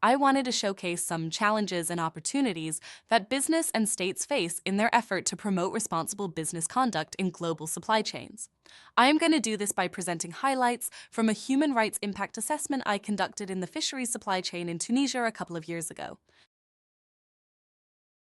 I wanted to showcase some challenges and opportunities that business and states face in their effort to promote responsible business conduct in global supply chains. I am going to do this by presenting highlights from a human rights impact assessment I conducted in the fisheries supply chain in Tunisia a couple of years ago.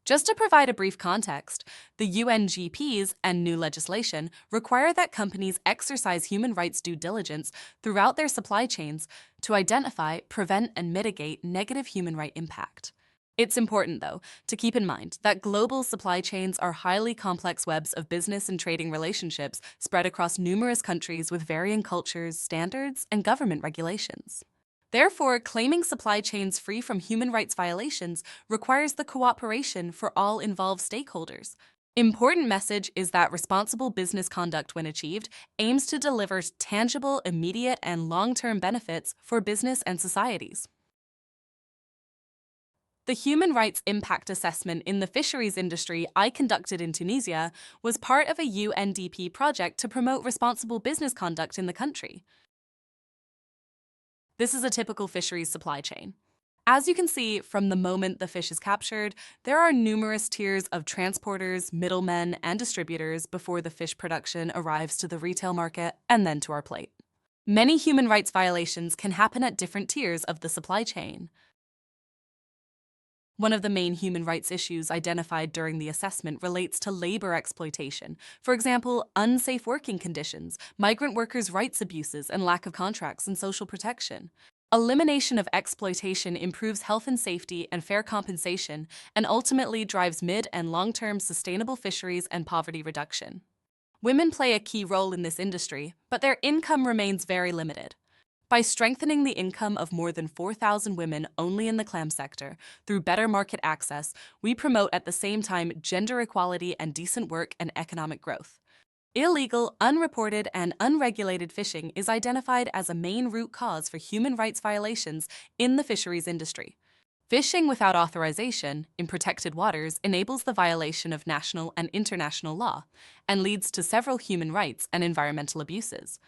Just to provide a brief context, the UNGPs and new legislation require that companies exercise human rights due diligence throughout their supply chains to identify, prevent, and mitigate negative human right impact. It's important, though, to keep in mind that global supply chains are highly complex webs of business and trading relationships spread across numerous countries with varying cultures, standards, and government regulations. Therefore, claiming supply chains free from human rights violations requires the cooperation for all involved stakeholders. Important message is that responsible business conduct, when achieved, aims to deliver tangible, immediate, and long-term benefits for business and societies. The human rights impact assessment in the fisheries industry I conducted in Tunisia was part of a UNDP project to promote responsible business conduct in the country. This is a typical fisheries supply chain. As you can see, from the moment the fish is captured, there are numerous tiers of transporters, middlemen, and distributors before the fish production arrives to the retail market and then to our plate. Many human rights violations can happen at different tiers of the supply chain. One of the main human rights issues identified during the assessment relates to labor exploitation. For example, unsafe working conditions, migrant workers' rights abuses, and lack of contracts and social protection. Elimination of exploitation improves health and safety and fair compensation, and ultimately drives mid- and long-term sustainable fisheries and poverty reduction. Women play a key role in this industry, but their income remains very limited. By strengthening the income of more than 4,000 women only in the clam sector through better market access, we promote at the same time gender equality and decent work and economic growth. Illegal, unreported, and unregulated fishing is identified as a main root cause for human rights violations in the fisheries industry. Fishing without authorization in protected waters enables the violation of national and international law and leads to several human rights and environmental abuses.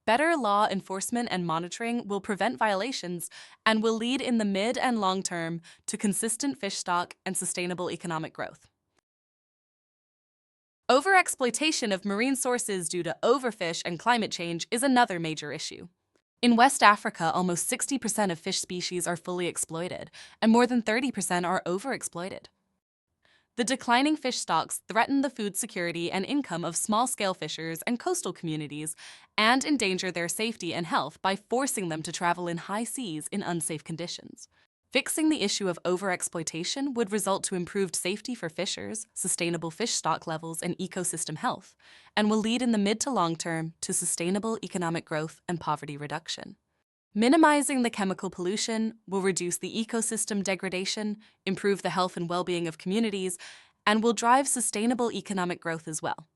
Better law enforcement and monitoring will prevent violations and will lead in the mid and long term to consistent fish stock and sustainable economic growth. Overexploitation of marine sources due to overfish and climate change is another major issue. In West Africa, almost 60% of fish species are fully exploited, and more than 30% are overexploited. The declining fish stocks threaten the food security and income of small-scale fishers and coastal communities and endanger their safety and health by forcing them to travel in high seas in unsafe conditions. Fixing the issue of overexploitation would result to improved safety for fishers, sustainable fish stock levels, and ecosystem health, and will lead in the mid to long term to sustainable economic growth and poverty reduction. Minimizing the chemical pollution will reduce the ecosystem degradation, improve the health and well-being of communities, and will drive sustainable economic growth as well.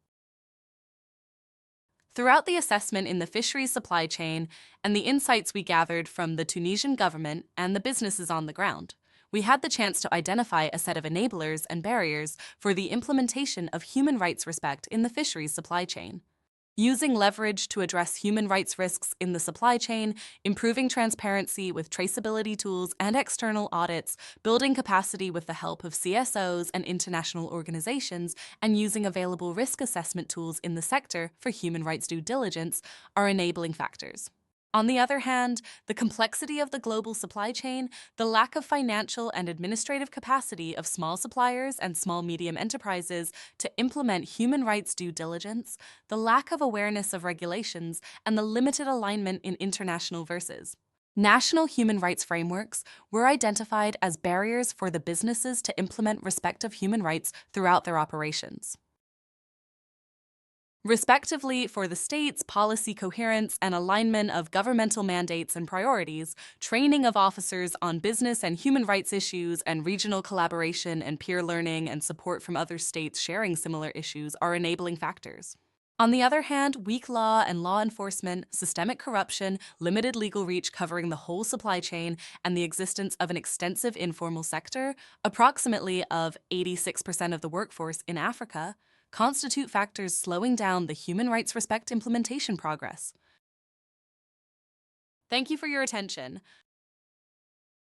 Throughout the assessment in the fisheries supply chain and the insights we gathered from the Tunisian government and the businesses on the ground, we had the chance to identify a set of enablers and barriers for the implementation of human rights respect in the fisheries supply chain. Using leverage to address human rights risks in the supply chain, improving transparency with traceability tools and external audits, building capacity with the help of CSOs and international organizations, and using available risk assessment tools in the sector for human rights due diligence are enabling factors. On the other hand, the complexity of the global supply chain, the lack of financial and administrative capacity of small suppliers and small-medium enterprises to implement human rights due diligence, the lack of awareness of regulations, and the limited alignment in international versus national human rights frameworks were identified as barriers for the businesses to implement respect of human rights throughout their operations. Respectively, for the states, policy coherence and alignment of governmental mandates and priorities, training of officers on business and human rights issues, and regional collaboration and peer learning and support from other states sharing similar issues are enabling factors. On the other hand, weak law and law enforcement, systemic corruption, limited legal reach covering the whole supply chain, and the existence of an extensive informal sector, approximately of 86% of the workforce in Africa, constitute factors slowing down the human rights respect implementation progress. Thank you for your attention.